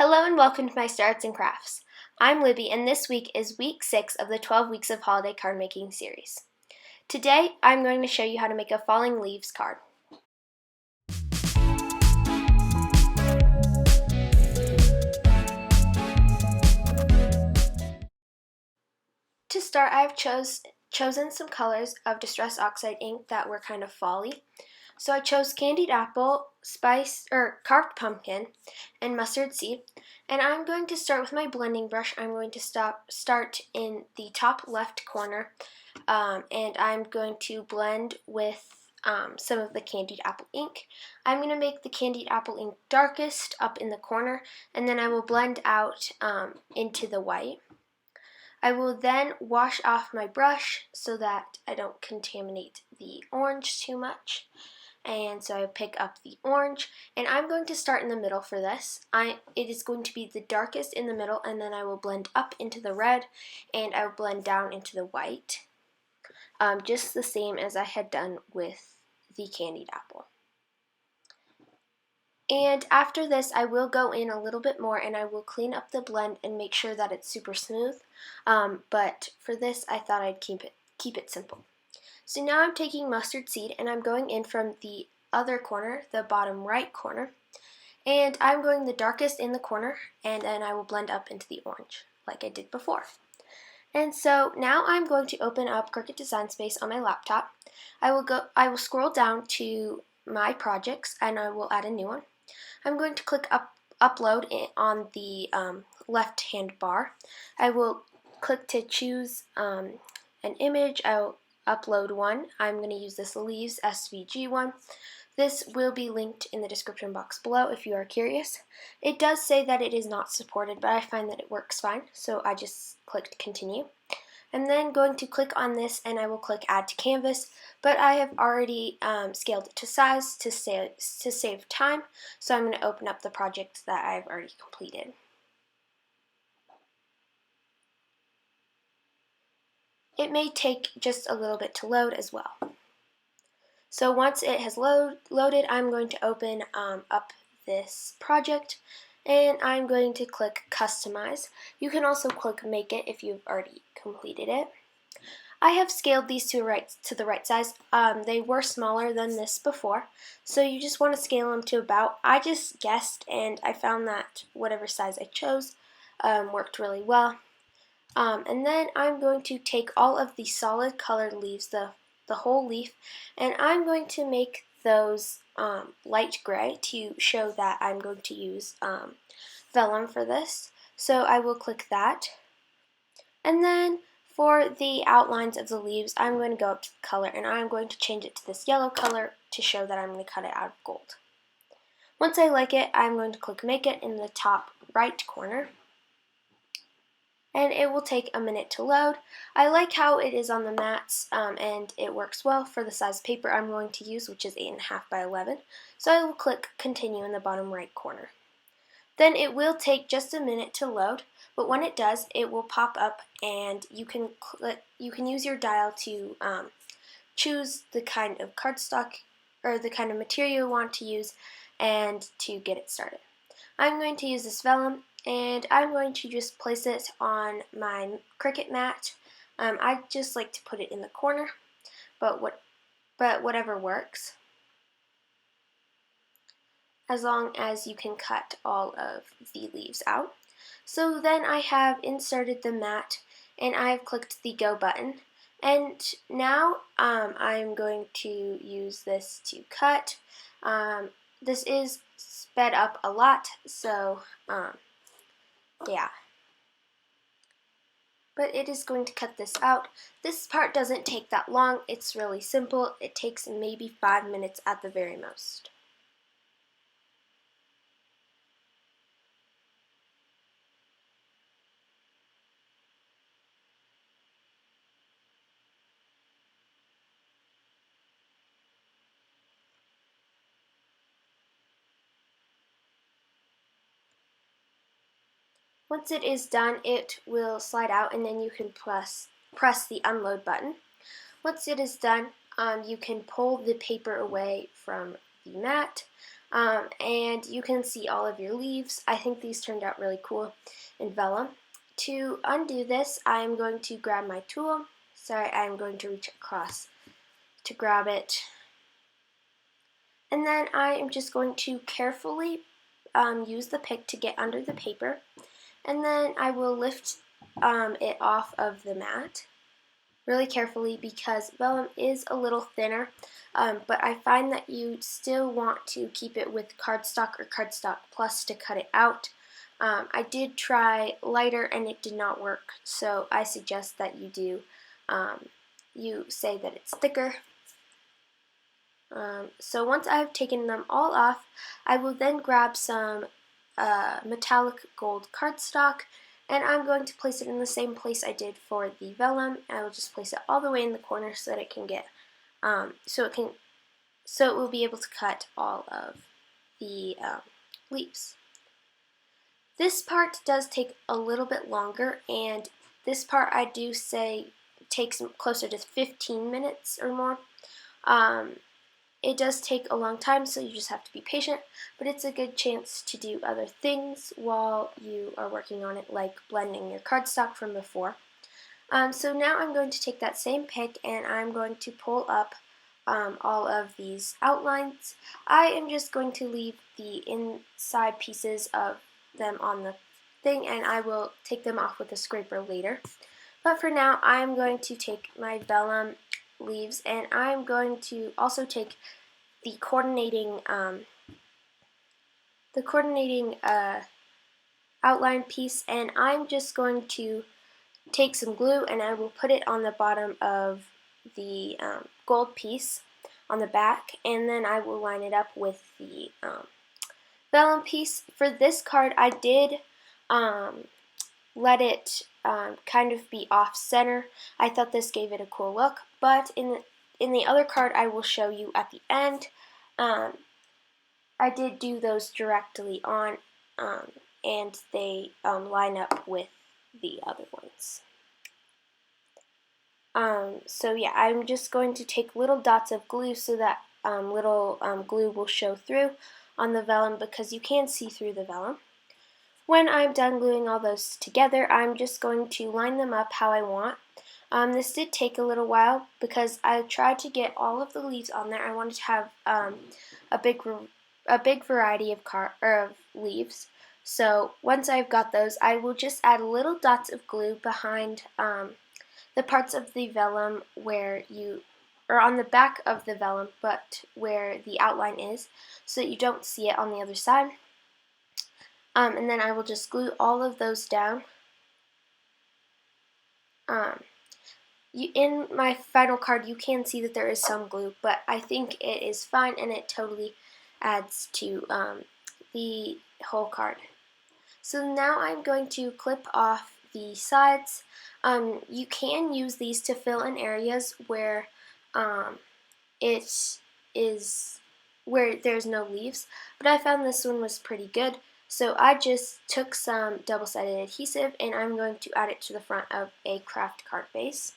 Hello and welcome to Meister Arts and Crafts. I'm Libby and this week is week 6 of the 12 Weeks of Holiday Card Making series. Today I'm going to show you how to make a falling leaves card. To start, I've chosen some colors of Distress Oxide ink that were kind of fall-y. So I chose candied apple, carved pumpkin, and mustard seed. And I'm going to start with my blending brush. I'm going to start in the top left corner, and I'm going to blend with some of the candied apple ink. I'm going to make the candied apple ink darkest up in the corner, and then I will blend out into the white. I will then wash off my brush so that I don't contaminate the orange too much. And so I pick up the orange, and I'm going to start in the middle for this. It is going to be the darkest in the middle, and then I will blend up into the red, and I will blend down into the white, just the same as I had done with the candied apple. And after this, I will go in a little bit more, and I will clean up the blend and make sure that it's super smooth. But for this, I thought I'd keep it simple. So now I'm taking mustard seed and I'm going in from the other corner, the bottom right corner, and I'm going the darkest in the corner, and then I will blend up into the orange like I did before. And so now I'm going to open up Cricut Design Space on my laptop. I will scroll down to my projects and I will add a new one. I'm going to click upload on the left hand bar. I will click to choose an image. I'll upload one. I'm going to use this Leaves SVG one. This will be linked in the description box below if you are curious. It does say that it is not supported, but I find that it works fine, so I just clicked continue. I'm then going to click on this and I will click add to canvas, but I have already scaled it to size to save time, so I'm going to open up the project that I've already completed. It may take just a little bit to load as well. So once it has loaded, I'm going to open up this project, and I'm going to click Customize. You can also click Make It if you've already completed it. I have scaled these to the right size. They were smaller than this before, so you just want to scale them to about, I just guessed, and I found that whatever size I chose worked really well. And then I'm going to take all of the solid colored leaves, the whole leaf, and I'm going to make those light gray to show that I'm going to use vellum for this. So I will click that. And then for the outlines of the leaves, I'm going to go up to the color and I'm going to change it to this yellow color to show that I'm going to cut it out of gold. Once I like it, I'm going to click Make It in the top right corner. And it will take a minute to load. I like how it is on the mats, and it works well for the size paper I'm going to use, which is 8.5 by 11. So I will click continue in the bottom right corner. Then it will take just a minute to load, but when it does, it will pop up, and you can use your dial to choose the kind of cardstock or the kind of material you want to use, and to get it started. I'm going to use this vellum, and I'm going to just place it on my Cricut mat. I just like to put it in the corner, but whatever works, as long as you can cut all of the leaves out. So then I have inserted the mat, and I've clicked the go button, and now I'm going to use this to cut. This is sped up a lot, so yeah. But it is going to cut this out. This part doesn't take that long. It's really simple. It takes maybe 5 minutes at the very most. Once it is done, it will slide out, and then you can press the unload button. Once it is done, you can pull the paper away from the mat. and you can see all of your leaves. I think these turned out really cool in vellum. To undo this, I'm going to grab my tool. Sorry, I'm going to reach across to grab it. And then I am just going to carefully use the pick to get under the paper. And then I will lift it off of the mat really carefully because vellum is a little thinner, but I find that you still want to keep it with cardstock or cardstock plus to cut it out. I did try lighter and it did not work, so I suggest that you do, you say that it's thicker. So once I've taken them all off, I will then grab some metallic gold cardstock, and I'm going to place it in the same place I did for the vellum. I will just place it all the way in the corner so that it can get, so it will be able to cut all of the leaves. This part does take a little bit longer, and this part I do say takes closer to 15 minutes or more. It does take a long time, so you just have to be patient, but it's a good chance to do other things while you are working on it, like blending your cardstock from before. So now I'm going to take that same pick and I'm going to pull up all of these outlines. I am just going to leave the inside pieces of them on the thing, and I will take them off with a scraper later. But for now, I'm going to take my vellum leaves, and I'm going to also take the coordinating outline piece, and I'm just going to take some glue and I will put it on the bottom of the gold piece on the back, and then I will line it up with the vellum piece. For this card, I did let it kind of be off center. I thought this gave it a cool look, but in the other card I will show you at the end, I did do those directly on, and they line up with the other ones. So yeah, I'm just going to take little dots of glue so that little glue will show through on the vellum, because you can see through the vellum. When I'm done gluing all those together, I'm just going to line them up how I want. This did take a little while because I tried to get all of the leaves on there. I wanted to have a big variety of leaves. So once I've got those, I will just add little dots of glue behind the parts of the vellum or on the back of the vellum, but where the outline is, so that you don't see it on the other side. And then I will just glue all of those down. In my final card, you can see that there is some glue, but I think it is fine and it totally adds to the whole card. So now I'm going to clip off the sides. You can use these to fill in areas where where there's no leaves, but I found this one was pretty good. So I just took some double-sided adhesive and I'm going to add it to the front of a craft card base.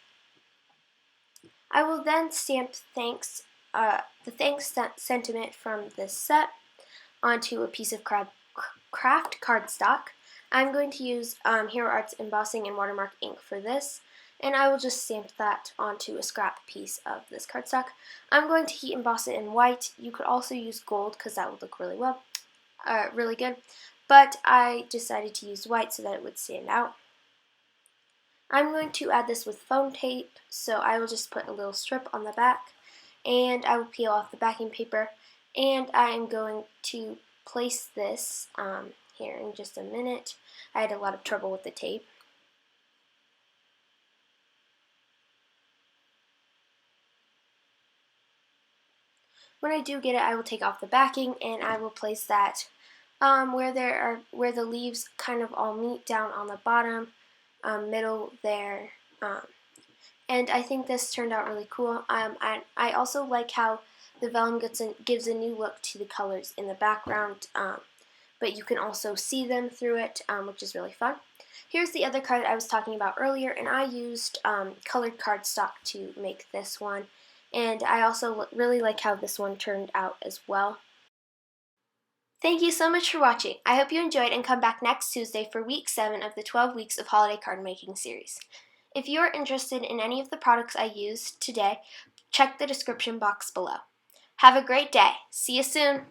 I will then stamp the thanks sentiment from this set onto a piece of craft cardstock. I'm going to use Hero Arts embossing and watermark ink for this, and I will just stamp that onto a scrap piece of this cardstock. I'm going to heat emboss it in white. You could also use gold because that would look really well. Really good, but I decided to use white so that it would stand out. I'm going to add this with foam tape, so I will just put a little strip on the back, and I will peel off the backing paper, and I am going to place this here in just a minute. I had a lot of trouble with the tape. When I do get it, I will take off the backing and I will place that where the leaves kind of all meet down on the bottom, middle there, and I think this turned out really cool. I also like how the vellum gives a new look to the colors in the background, but you can also see them through it, which is really fun. Here's the other card I was talking about earlier, and I used colored cardstock to make this one. And I also really like how this one turned out as well. Thank you so much for watching. I hope you enjoyed and come back next Tuesday for week 7 of the 12 weeks of holiday card making series. If you are interested in any of the products I used today, check the description box below. Have a great day. See you soon.